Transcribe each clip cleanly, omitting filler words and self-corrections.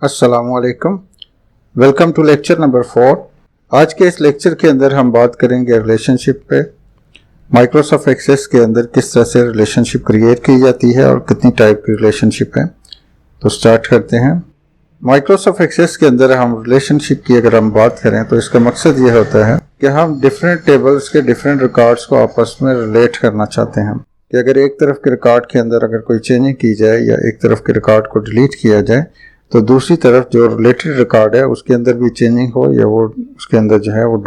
अस्सलामुअलैकुम। Welcome to lecture number 4। आज के इस लेक्चर के अंदर हम बात करेंगे रिलेशनशिप पे। माइक्रोसॉफ्ट एक्सेस के अंदर किस तरह से रिलेशनशिप क्रिएट की जाती है और कितनी टाइप की रिलेशनशिप है। तो स्टार्ट करते हैं। माइक्रोसॉफ्ट एक्सेस के अंदर हम रिलेशनशिप की अगर हम बात करें तो इसका मकसद ये होता है कि हम डिफरेंट टेबल्स के डिफरेंट रिकॉर्ड्स को आपस में रिलेट करना चाहते हैं कि अगर एक तरफ के रिकॉर्ड के अंदर अगर कोई चेंजिंग की जाए या एक तरफ के रिकॉर्ड को डिलीट किया जाए तो दूसरी तरफ जो रिलेटेड रिकॉर्ड है उसके अंदर भी चेंजिंग हो या वो उसके अंदर जो है वो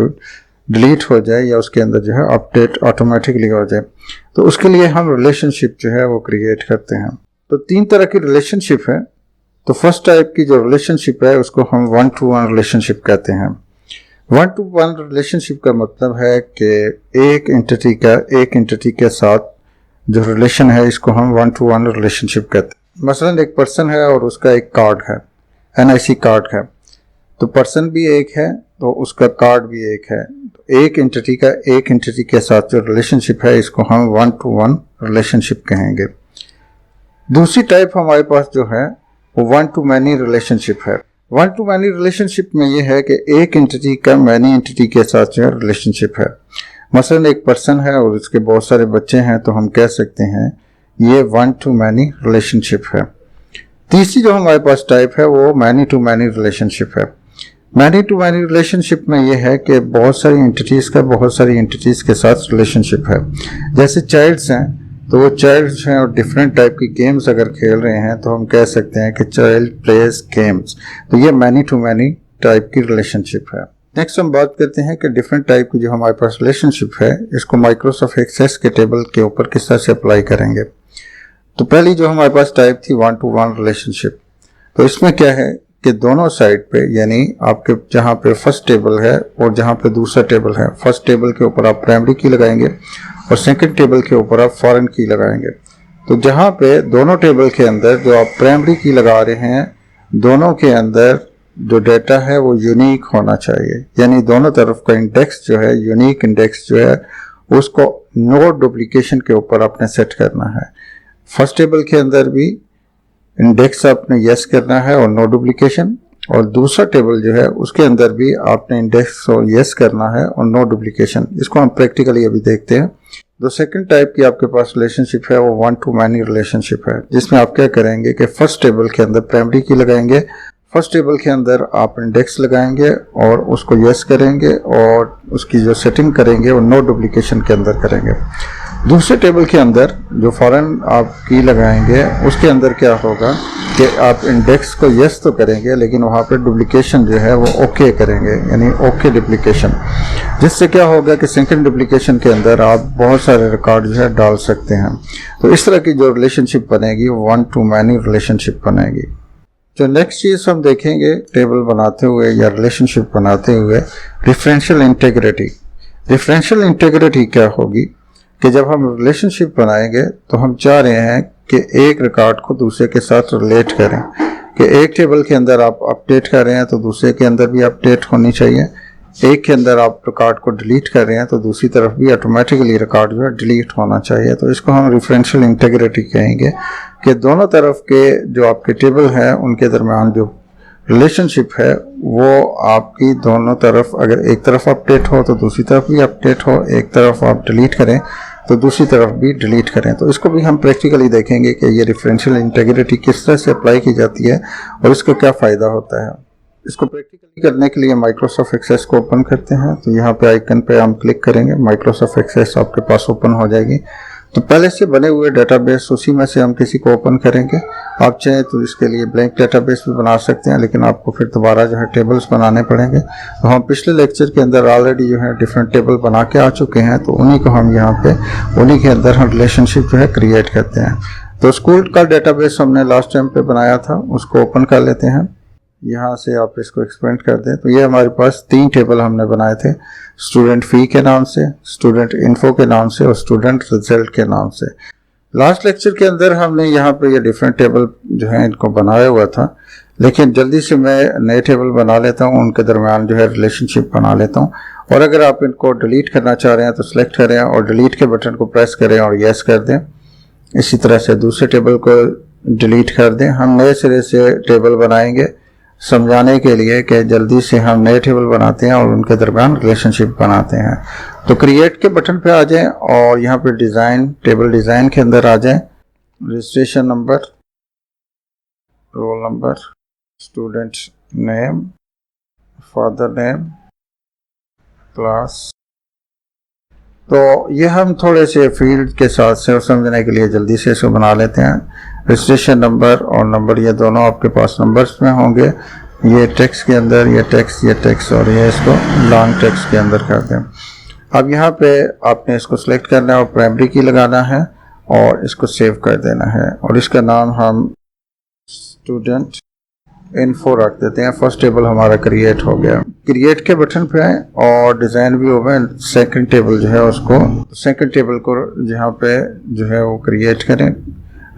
डिलीट हो जाए या उसके अंदर जो है अपडेट ऑटोमेटिकली हो जाए। तो उसके लिए हम रिलेशनशिप जो है वो क्रिएट करते हैं। तो 3 तरह की रिलेशनशिप है। तो फर्स्ट टाइप की जो रिलेशनशिप है उसको हम 1-to-1 रिलेशनशिप कहते हैं। 1-to-1 रिलेशनशिप का मतलब है कि एक एंटिटी के साथ जो रिलेशन है इसको हम 1-to-1 रिलेशनशिप कहते हैं। मसलन एक पर्सन है और उसका एक कार्ड है, NIC कार्ड है, तो पर्सन भी एक है तो उसका कार्ड भी एक है। तो एक एंटिटी के साथ जो रिलेशनशिप है इसको हम 1-to-1 रिलेशनशिप कहेंगे। दूसरी टाइप हमारे पास जो है वो 1-to-many रिलेशनशिप है। 1-to-many रिलेशनशिप में ये है कि एक एंटिटी का मैनी एंटिटी के साथ जो है रिलेशनशिप है। मसलन एक पर्सन है और उसके बहुत सारे बच्चे हैं तो हम कह सकते हैं ये 1-to-many रिलेशनशिप है। तीसरी जो हमारे पास टाइप है वो many-to-many रिलेशनशिप है। many-to-many रिलेशनशिप में ये है कि बहुत सारी एंटिटीज के साथ रिलेशनशिप है। जैसे चाइल्ड्स हैं तो वो चाइल्ड्स हैं और डिफरेंट टाइप की गेम्स अगर खेल रहे हैं तो हम कह सकते हैं कि चाइल्ड प्लेज गेम्स, तो ये many-to-many टाइप की रिलेशनशिप है। नेक्स्ट हम बात करते हैं कि डिफरेंट टाइप की जो हमारे पास रिलेशनशिप है इसको माइक्रोसॉफ्ट एक्सेस के टेबल के ऊपर किस तरह से अप्लाई करेंगे। तो पहली जो हमारे पास टाइप थी 1-to-1 रिलेशनशिप, तो इसमें क्या है कि दोनों साइड पे यानी आपके जहाँ पे फर्स्ट टेबल है और जहाँ पे दूसरा टेबल है, फर्स्ट टेबल के ऊपर आप प्राइमरी की लगाएंगे और सेकंड टेबल के ऊपर आप फॉरेन की लगाएंगे। तो जहाँ पे दोनों टेबल के अंदर जो आप प्राइमरी की लगा रहे हैं दोनों के अंदर जो डेटा है वो यूनिक होना चाहिए, यानी दोनों तरफ का इंडेक्स जो है यूनिक इंडेक्स जो है उसको नो डुप्लीकेशन के ऊपर आपने सेट करना है। फर्स्ट टेबल के अंदर भी इंडेक्स आपने यस करना है और नो डुप्लीकेशन, और दूसरा टेबल जो है उसके अंदर भी आपने इंडेक्स को यस करना है और नो डुप्लीकेशन। इसको हम प्रैक्टिकली अभी देखते हैं। जो सेकंड टाइप की आपके पास रिलेशनशिप है वो 1-to-many रिलेशनशिप है, जिसमें आप क्या करेंगे कि फर्स्ट टेबल के अंदर प्राइमरी की लगाएंगे, फर्स्ट टेबल के अंदर आप इंडेक्स लगाएंगे और उसको यस करेंगे और उसकी जो सेटिंग करेंगे वो नो डुप्लीकेशन के अंदर करेंगे। दूसरे टेबल के अंदर जो फॉरेन आप की लगाएंगे उसके अंदर क्या होगा कि आप इंडेक्स को यस तो करेंगे लेकिन वहाँ पे डुप्लीकेशन जो है वो ओके करेंगे, यानी ओके डुप्लीकेशन, जिससे क्या होगा कि सेकंड डुप्लीकेशन के अंदर आप बहुत सारे रिकॉर्ड जो है डाल सकते हैं। तो इस तरह की जो रिलेशनशिप बनेगी वो 1-to-many रिलेशनशिप बनेगी। जो नेक्स्ट चीज़ हम देखेंगे टेबल बनाते हुए या रिलेशनशिप बनाते हुए, रेफरेंशियल इंटीग्रिटी। रेफरेंशियल इंटीग्रिटी क्या होगी कि जब हम रिलेशनशिप बनाएंगे तो हम चाह रहे हैं कि एक रिकॉर्ड को दूसरे के साथ रिलेट करें, कि एक टेबल के अंदर आप अपडेट कर रहे हैं तो दूसरे के अंदर भी अपडेट होनी चाहिए, एक के अंदर आप रिकॉर्ड को डिलीट कर रहे हैं तो दूसरी तरफ भी ऑटोमेटिकली रिकॉर्ड जो है डिलीट होना चाहिए। तो इसको हम रेफरेंशियल इंटीग्रिटी कहेंगे कि दोनों तरफ के जो आपके टेबल हैं उनके दरमियान जो रिलेशनशिप है वो आपकी दोनों तरफ, अगर एक तरफ अपडेट हो तो दूसरी तरफ भी अपडेट हो, एक तरफ आप डिलीट करें तो दूसरी तरफ भी डिलीट करें। तो इसको भी हम प्रैक्टिकली देखेंगे कि ये रेफरेंशियल इंटीग्रिटी किस तरह से अप्लाई की जाती है और इसका क्या फ़ायदा होता है। इसको प्रैक्टिकली करने के लिए माइक्रोसॉफ्ट एक्सेस को ओपन करते हैं। तो यहाँ पे आइकन पे हम क्लिक करेंगे, माइक्रोसॉफ्ट एक्सेस आपके पास ओपन हो जाएगी। तो पहले से बने हुए डेटाबेस उसी में से हम किसी को ओपन करेंगे। आप चाहें तो इसके लिए ब्लैंक डेटाबेस भी बना सकते हैं, लेकिन आपको फिर दोबारा जो है टेबल्स बनाने पड़ेंगे। तो हम पिछले लेक्चर के अंदर ऑलरेडी जो है डिफरेंट टेबल बना के आ चुके हैं, तो उन्हीं को हम यहाँ पे उन्हीं के अंदर हम रिलेशनशिप जो है क्रिएट करते हैं। तो स्कूल का डेटाबेस हमने लास्ट टाइम पे बनाया था, उसको ओपन कर लेते हैं। यहाँ से आप इसको एक्सपेंड कर दें तो ये हमारे पास 3 टेबल हमने बनाए थे, स्टूडेंट फी के नाम से, स्टूडेंट इन्फो के नाम से और स्टूडेंट रिजल्ट के नाम से। लास्ट लेक्चर के अंदर हमने यहाँ पे ये डिफरेंट टेबल जो है इनको बनाया हुआ था, लेकिन जल्दी से मैं नए टेबल बना लेता हूँ, उनके दरमियान जो है रिलेशनशिप बना लेता हूँ। और अगर आप इनको डिलीट करना चाह रहे हैं तो सिलेक्ट करें और डिलीट के बटन को प्रेस करें और यस कर दें। इसी तरह से दूसरे टेबल को डिलीट कर दें। हम नए सिरे से टेबल बनाएंगे समझाने के लिए कि जल्दी से हम नए टेबल बनाते हैं और उनके दरमियान रिलेशनशिप बनाते हैं। तो क्रिएट के बटन पे आ जाएं और यहाँ पे डिज़ाइन, टेबल डिज़ाइन के अंदर आ जाएं। Registration number, roll number, student name, father name, class. तो ये हम थोड़े से फील्ड के साथ से समझने के लिए जल्दी से इसको बना लेते हैं। रजिस्ट्रेशन नंबर और नंबर ये दोनों आपके पास नंबर्स में होंगे। ये टेक्स्ट के अंदर, ये टेक्स्ट और ये इसको लॉन्ग टेक्स्ट के अंदर कर दें। अब यहाँ पे आपने इसको सिलेक्ट करना है और प्राइमरी की लगाना है और इसको सेव कर देना है और इसका नाम हम स्टूडेंट इन्फो रख देते हैं। फर्स्ट टेबल हमारा क्रिएट हो गया। क्रिएट के बटन पे आए और डिज़ाइन भी हो गए। सेकंड टेबल जो है उसको, सेकंड टेबल को जहाँ पे जो है वो क्रिएट करें।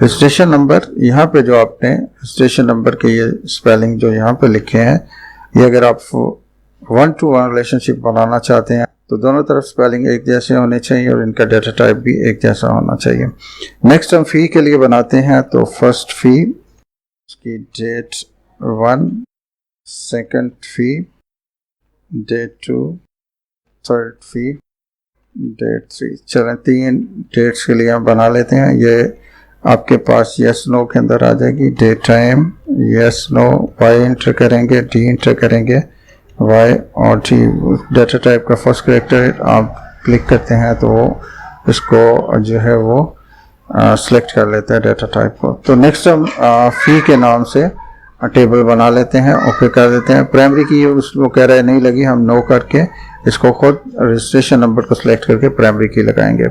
रजिस्ट्रेशन नंबर, यहाँ पे जो आपने रजिस्ट्रेशन नंबर के ये स्पेलिंग जो यहाँ पे लिखे हैं, ये अगर आप 1-to-1 रिलेशनशिप बनाना चाहते हैं तो दोनों तरफ स्पेलिंग एक जैसे होने चाहिए और इनका डेटा टाइप भी एक जैसा होना चाहिए। नेक्स्ट हम फ़ी के लिए बनाते हैं। तो फर्स्ट फ़ी, उसकी डेट 1, सेकंड फ़ी, डेट 2, थर्ड फ़ी, डेट 3। चलें 3 डेट्स के लिए हम बना लेते हैं। ये आपके पास यस नो के अंदर आ जाएगी। Date time, yes no, Y enter करेंगे, डी इंटर करेंगे, वाई और टी। डेटा टाइप का फर्स्ट कैरेक्टर आप क्लिक करते हैं तो वो इसको जो है वो सिलेक्ट कर लेते हैं डेटा टाइप को। तो नेक्स्ट हम फ़ी के नाम से टेबल बना लेते हैं, ओके कर देते हैं। प्राइमरी की वो कह रहा है नहीं लगी, हम नो करके इसको खुद रजिस्ट्रेशन नंबर को सिलेक्ट करके प्राइमरी की लगाएंगे।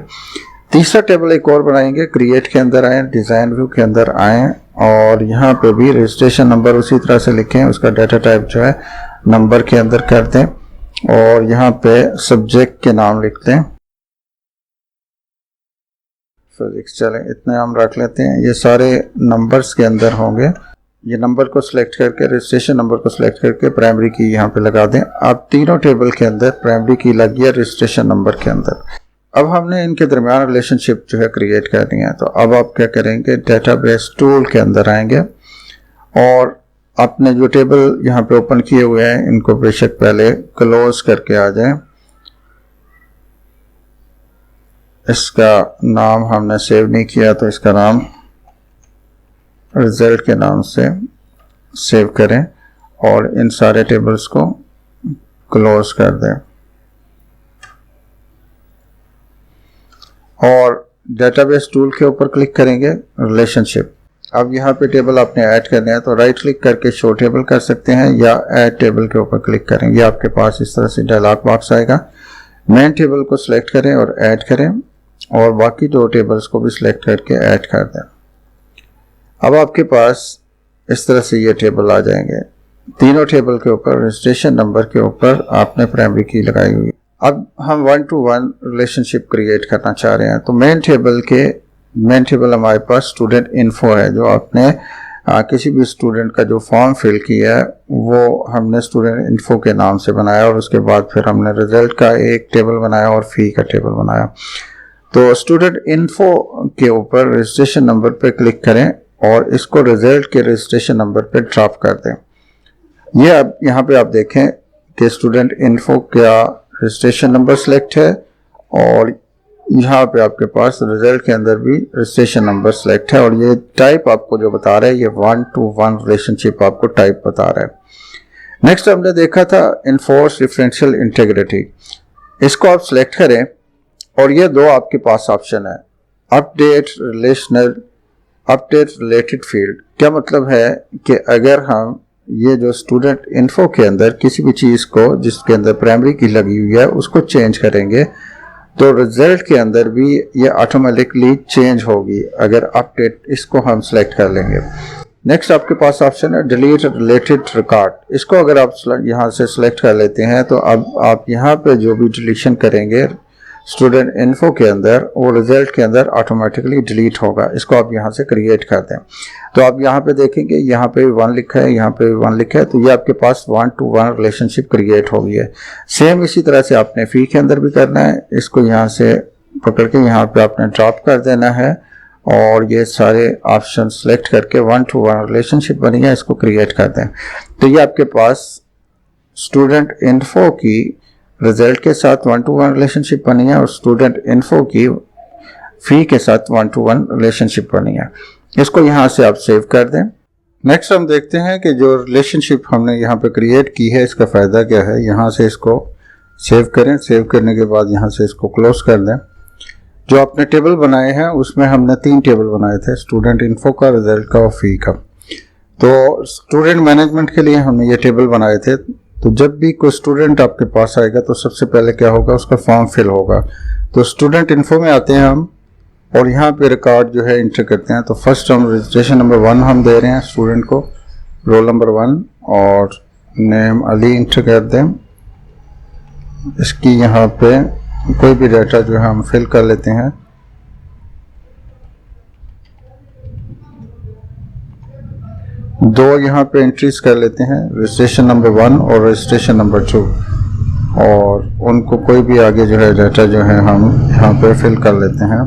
तीसरा टेबल एक और बनाएंगे। क्रिएट के अंदर आए, डिज़ाइन व्यू के अंदर आए और यहाँ पे भी रजिस्ट्रेशन नंबर उसी तरह से लिखें। उसका डाटा टाइप जो है नंबर के अंदर कर दें और यहाँ पे सब्जेक्ट के नाम लिख दें फिजिक्स। चलें इतने हम रख लेते हैं। ये सारे नंबर्स के अंदर होंगे। ये नंबर को सिलेक्ट करके, रजिस्ट्रेशन नंबर को सिलेक्ट करके प्राइमरी की यहाँ पे लगा दें। अब तीनों टेबल के अंदर प्राइमरी की लग गया रजिस्ट्रेशन नंबर के अंदर। अब हमने इनके दरमियान रिलेशनशिप जो है क्रिएट करनी है। तो अब आप क्या करेंगे, डेटाबेस टूल के अंदर आएंगे और आपने जो टेबल यहाँ पे ओपन किए हुए हैं इनको बेशक पहले क्लोज करके आ जाएं। इसका नाम हमने सेव नहीं किया तो इसका नाम रिजल्ट के नाम से सेव करें और इन सारे टेबल्स को क्लोज कर दें और डेटाबेस टूल के ऊपर क्लिक करेंगे, रिलेशनशिप। अब यहाँ पे टेबल आपने ऐड करने हैं तो राइट क्लिक करके शो टेबल कर सकते हैं या ऐड टेबल के ऊपर क्लिक करेंगे। आपके पास इस तरह से डायलॉग बॉक्स आएगा। मेन टेबल को सिलेक्ट करें और ऐड करें और बाकी दो टेबल्स को भी सिलेक्ट करके ऐड कर दें। अब आपके पास इस तरह से ये टेबल आ जाएंगे। तीनों टेबल के ऊपर रजिस्ट्रेशन नंबर के ऊपर आपने प्राइमरी की लगाई हुई है। अब हम 1-to-1 रिलेशनशिप क्रिएट करना चाह रहे हैं। तो मेन टेबल हमारे पास स्टूडेंट इन्फो है। जो आपने किसी भी स्टूडेंट का जो फॉर्म फिल किया है वो हमने स्टूडेंट इन्फो के नाम से बनाया और उसके बाद फिर हमने रिजल्ट का एक टेबल बनाया और फ़ी का टेबल बनाया। तो स्टूडेंट इन्फो के ऊपर रजिस्ट्रेशन नंबर पे क्लिक करें और इसको रिजल्ट के रजिस्ट्रेशन नंबर पे ड्रॉप कर दें। ये अब यहाँ पे आप देखें कि स्टूडेंट इन्फो का रजिस्ट्रेशन नंबर सिलेक्ट है और यहाँ पे आपके पास रिजल्ट के अंदर भी रजिस्ट्रेशन नंबर सिलेक्ट है और ये टाइप आपको जो बता रहा है ये 1-to-1 रिलेशनशिप आपको टाइप बता रहा है। नेक्स्ट हमने देखा था इन्फोर्स डिफरेंशियल इंटीग्रिटी। इसको आप सिलेक्ट करें और ये दो आपके पास ऑप्शन है, अपडेट रिलेटेड फील्ड। क्या मतलब है कि अगर हम ये जो स्टूडेंट इन्फो के अंदर किसी भी चीज़ को जिसके अंदर प्राइमरी की लगी हुई है उसको चेंज करेंगे तो रिजल्ट के अंदर भी ये ऑटोमेटिकली चेंज होगी अगर अपडेट इसको हम सेलेक्ट कर लेंगे। नेक्स्ट आपके पास ऑप्शन है डिलीट रिलेटेड रिकॉर्ड। इसको अगर आप यहाँ से सिलेक्ट कर लेते हैं तो अब आप यहाँ पे जो भी डिलीशन करेंगे स्टूडेंट इन्फो के अंदर वो रिजल्ट के अंदर ऑटोमेटिकली डिलीट होगा। इसको आप यहाँ से क्रिएट कर दें। तो आप यहाँ पे देखेंगे यहाँ पे 1 लिखा है, यहाँ पे 1 लिखा है, तो ये आपके पास 1-to-1 रिलेशनशिप क्रिएट हो गई है। सेम इसी तरह से आपने फ़ी के अंदर भी करना है। इसको यहाँ से पकड़ के यहाँ पे आपने ड्रॉप कर देना है और ये सारे ऑप्शन सेलेक्ट करके 1-to-1 रिलेशनशिप बनी है, इसको क्रिएट कर दें। तो ये आपके पास स्टूडेंट इन्फो की रिजल्ट के साथ 1-to-1 रिलेशनशिप बनी है और स्टूडेंट इन्फो की फी के साथ 1-to-1 रिलेशनशिप बनी है। इसको यहाँ से आप सेव कर दें। नेक्स्ट हम देखते हैं कि जो रिलेशनशिप हमने यहाँ पे क्रिएट की है इसका फ़ायदा क्या है। यहाँ से इसको सेव करें, सेव करने के बाद यहाँ से इसको क्लोज कर दें। जो आपने टेबल बनाए हैं उसमें हमने 3 टेबल बनाए थे, स्टूडेंट इन्फो का, रिजल्ट का और फी का। तो स्टूडेंट मैनेजमेंट के लिए हमने ये टेबल बनाए थे। तो जब भी कोई स्टूडेंट आपके पास आएगा तो सबसे पहले क्या होगा, उसका फॉर्म फिल होगा। तो स्टूडेंट इन्फो में आते हैं हम और यहाँ पे रिकॉर्ड जो है इंटर करते हैं। तो फर्स्ट हम रजिस्ट्रेशन नंबर 1 हम दे रहे हैं स्टूडेंट को, रोल नंबर 1 और नेम अली इंटर कर दें। इसकी यहाँ पे कोई भी डाटा जो है हम फिल कर लेते हैं। दो यहाँ पे एंट्रीज कर लेते हैं, रजिस्ट्रेशन नंबर 1 और रजिस्ट्रेशन नंबर 2, और उनको कोई भी आगे जो है डाटा जो है हम यहाँ पे फिल कर लेते हैं।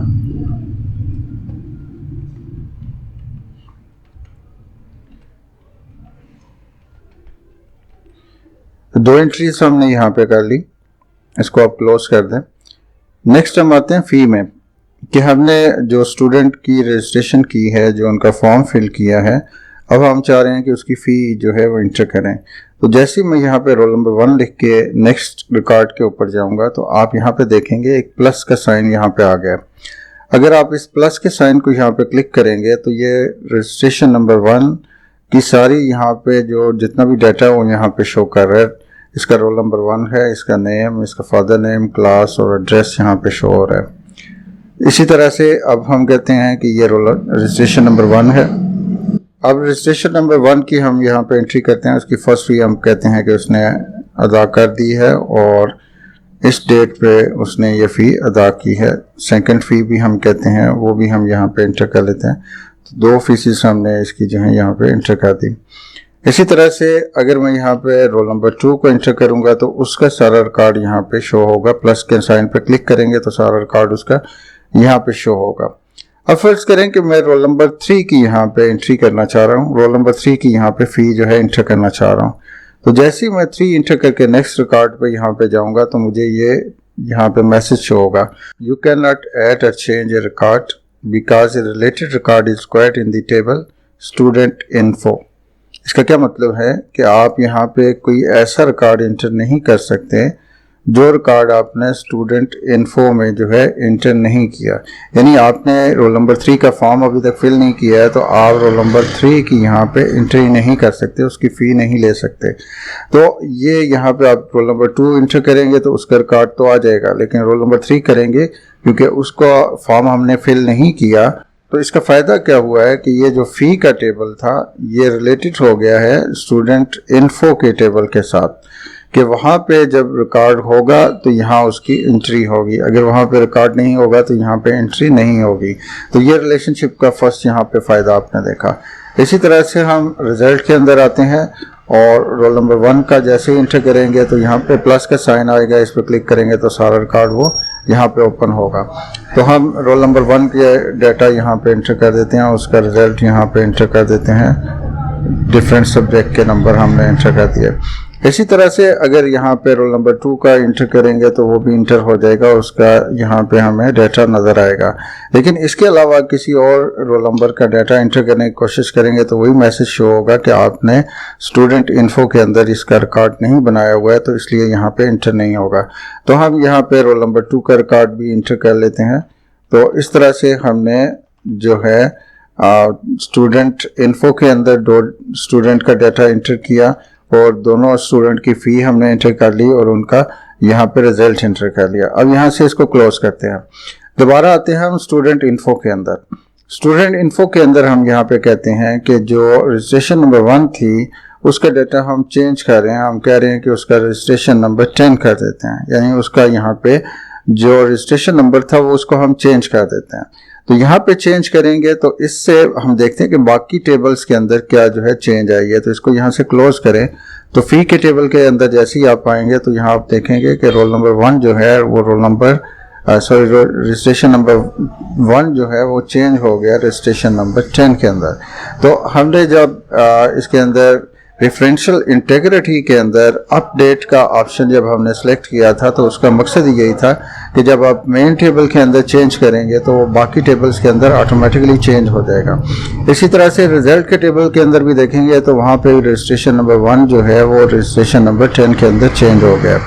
दो एंट्रीज हमने यहाँ पे कर ली, इसको आप क्लोज कर दें। नेक्स्ट हम आते हैं फी में कि हमने जो स्टूडेंट की रजिस्ट्रेशन की है, जो उनका फॉर्म फिल किया है, अब हम चाह रहे हैं कि उसकी फ़ी जो है वो इंटर करें। तो जैसे ही मैं यहाँ पे रोल नंबर 1 लिख के नेक्स्ट रिकॉर्ड के ऊपर जाऊँगा तो आप यहाँ पे देखेंगे एक प्लस का साइन यहाँ पे आ गया। अगर आप इस प्लस के साइन को यहाँ पे क्लिक करेंगे तो ये रजिस्ट्रेशन नंबर 1 की सारी यहाँ पे जो जितना भी डाटा है वो यहाँ पे शो कर रहा है। इसका रोल नंबर 1 है, इसका नेम, इसका फादर नेम, क्लास और एड्रेस यहाँ पे शो हो रहा है। इसी तरह से अब हम कहते हैं कि ये रोल रजिस्ट्रेशन नंबर 1 है। अब रजिस्ट्रेशन नंबर 1 की हम यहाँ पे एंट्री करते हैं। उसकी फर्स्ट फी हम कहते हैं कि उसने अदा कर दी है और इस डेट पे उसने ये फ़ी अदा की है। सेकंड फ़ी भी हम कहते हैं, वो भी हम यहाँ पे इंटर कर लेते हैं। तो 2 फीसेस हमने इसकी जो है यहाँ पे इंटर कर दी। इसी तरह से अगर मैं यहाँ पे रोल नंबर 2 को इंटर करूँगा तो उसका सारा रिकॉर्ड यहाँ पे शो होगा। प्लस के साइन पे क्लिक करेंगे तो सारा रिकॉर्ड उसका यहाँ पे शो होगा। अब फर्ज करें कि मैं रोल नंबर 3 की यहाँ पे एंट्री करना चाह रहा हूँ, रोल नंबर 3 की यहाँ पे फ़ी जो है इंटर करना चाह रहा हूँ। तो जैसे ही मैं 3 इंटर करके नेक्स्ट रिकॉर्ड पे यहाँ पे जाऊँगा तो मुझे ये यहाँ पे मैसेज शो होगा, यू कैन नॉट ऐड और change A record because A related record is required in the table student info. इसका क्या मतलब है कि आप यहाँ पे कोई ऐसा रिकॉर्ड इंटर नहीं कर सकते जो रिकॉर्ड आपने स्टूडेंट इन्फो में जो है इंटर नहीं किया। यानी आपने रोल नंबर 3 का फॉर्म अभी तक फिल नहीं किया है तो आप रोल नंबर 3 की यहाँ पे एंट्री नहीं कर सकते, उसकी फ़ी नहीं ले सकते। तो ये यहाँ पे आप रोल नंबर 2 इंटर करेंगे तो उसका रिकॉर्ड तो आ जाएगा, लेकिन रोल नंबर 3 करेंगे क्योंकि उसका फॉर्म हमने फिल नहीं किया। तो इसका फ़ायदा क्या हुआ है कि ये जो फ़ी का टेबल था ये रिलेटेड हो गया है स्टूडेंट इन्फो के टेबल के साथ, कि वहाँ पे जब रिकॉर्ड होगा तो यहाँ उसकी एंट्री होगी, अगर वहाँ पे रिकॉर्ड नहीं होगा तो यहाँ पे एंट्री नहीं होगी। तो ये रिलेशनशिप का फर्स्ट यहाँ पे फ़ायदा आपने देखा। इसी तरह से हम रिज़ल्ट के अंदर आते हैं और रोल नंबर 1 का जैसे ही इंटर करेंगे तो यहाँ पे प्लस का साइन आएगा, इस पर क्लिक करेंगे तो सारा रिकॉर्ड वो यहाँ पे ओपन होगा। तो हम रोल नंबर 1 के डाटा यहाँ पे इंटर कर देते हैं, उसका रिज़ल्ट यहाँ पे इंटर कर देते हैं, डिफरेंट सब्जेक्ट के नंबर हमने इंटर कर दिए। इसी तरह से अगर यहाँ पे रोल नंबर 2 का इंटर करेंगे तो वो भी इंटर हो जाएगा, उसका यहाँ पे हमें डाटा नज़र आएगा। लेकिन इसके अलावा किसी और रोल नंबर का डाटा इंटर करने की कोशिश करेंगे तो वही मैसेज शो होगा कि आपने स्टूडेंट इन्फो के अंदर इसका रिकॉर्ड नहीं बनाया हुआ है, तो इसलिए यहाँ पे इंटर नहीं होगा। तो हम यहाँ पे रोल नंबर 2 का रिकॉर्ड भी इंटर कर लेते हैं। तो इस तरह से हमने जो है स्टूडेंट इन्फो के अंदर 2 स्टूडेंट का डाटा इंटर किया और दोनों स्टूडेंट की फ़ी हमने इंटर कर ली और उनका यहाँ पे रिजल्ट इंटर कर लिया। अब यहाँ से इसको क्लोज करते हैं। दोबारा आते हैं हम स्टूडेंट इन्फो के अंदर। स्टूडेंट इन्फो के अंदर हम यहाँ पे कहते हैं कि जो रजिस्ट्रेशन नंबर 1 थी उसका डाटा हम चेंज कर रहे हैं। हम कह रहे हैं कि उसका रजिस्ट्रेशन नंबर 10 कर देते हैं, यानी उसका यहाँ पे जो रजिस्ट्रेशन नंबर था वो उसको हम चेंज कर देते हैं। तो यहाँ पे चेंज करेंगे तो इससे हम देखते हैं कि बाकी टेबल्स के अंदर क्या जो है चेंज आई है। तो इसको यहाँ से क्लोज करें तो फ़ी के टेबल के अंदर जैसे ही आप आएंगे तो यहाँ आप देखेंगे कि रोल नंबर 1 जो है वो रोल नंबर रजिस्ट्रेशन नंबर 1 जो है वो चेंज हो गया रजिस्ट्रेशन नंबर 10 के अंदर। तो हमने जब इसके अंदर रेफरेंशियल इंटीग्रिटी के अंदर अपडेट का ऑप्शन जब हमने सेलेक्ट किया था तो उसका मकसद यही था कि जब आप मेन टेबल के अंदर चेंज करेंगे तो वो बाकी टेबल्स के अंदर ऑटोमेटिकली चेंज हो जाएगा। इसी तरह से रिजल्ट के टेबल के अंदर भी देखेंगे तो वहाँ पे रजिस्ट्रेशन नंबर 1 जो है वो रजिस्ट्रेशन नंबर 10 के अंदर चेंज हो गया।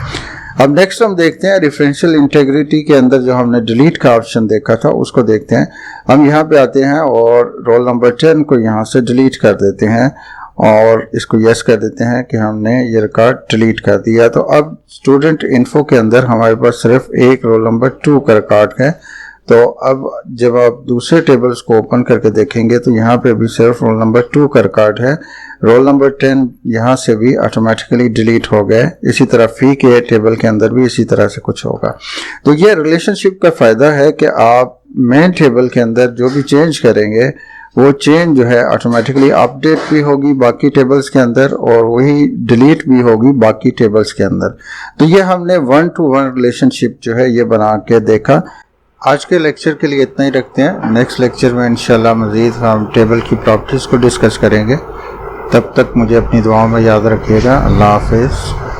अब नेक्स्ट हम देखते हैं रेफरेंशियल इंटीग्रिटी के अंदर जो हमने डिलीट का ऑप्शन देखा था उसको देखते हैं। हम यहाँ पे आते हैं और रोल नंबर 10 को यहाँ से डिलीट कर देते हैं और इसको यस कर देते हैं कि हमने ये रिकॉर्ड डिलीट कर दिया। तो अब स्टूडेंट इन्फो के अंदर हमारे पास सिर्फ एक रोल नंबर 2 का रिकॉर्ड है। तो अब जब आप दूसरे टेबल्स को ओपन करके देखेंगे तो यहाँ पे भी सिर्फ रोल नंबर 2 का रिकॉर्ड है। रोल नंबर 10 यहाँ से भी ऑटोमेटिकली डिलीट हो गए। इसी तरह फी के टेबल के अंदर भी इसी तरह से कुछ होगा। तो ये रिलेशनशिप का फ़ायदा है कि आप मेन टेबल के अंदर जो भी चेंज करेंगे वो चेंज जो है ऑटोमेटिकली अपडेट भी होगी बाकी टेबल्स के अंदर और वही डिलीट भी होगी बाकी टेबल्स के अंदर। तो ये हमने 1-to-1 रिलेशनशिप जो है ये बना के देखा। आज के लेक्चर के लिए इतना ही रखते हैं। नेक्स्ट लेक्चर में इंशाल्लाह मज़ीद हम टेबल की प्रॉपर्टीज़ को डिस्कस करेंगे। तब तक मुझे अपनी दुआओं में याद रखिएगा। अल्लाह हाफिज़।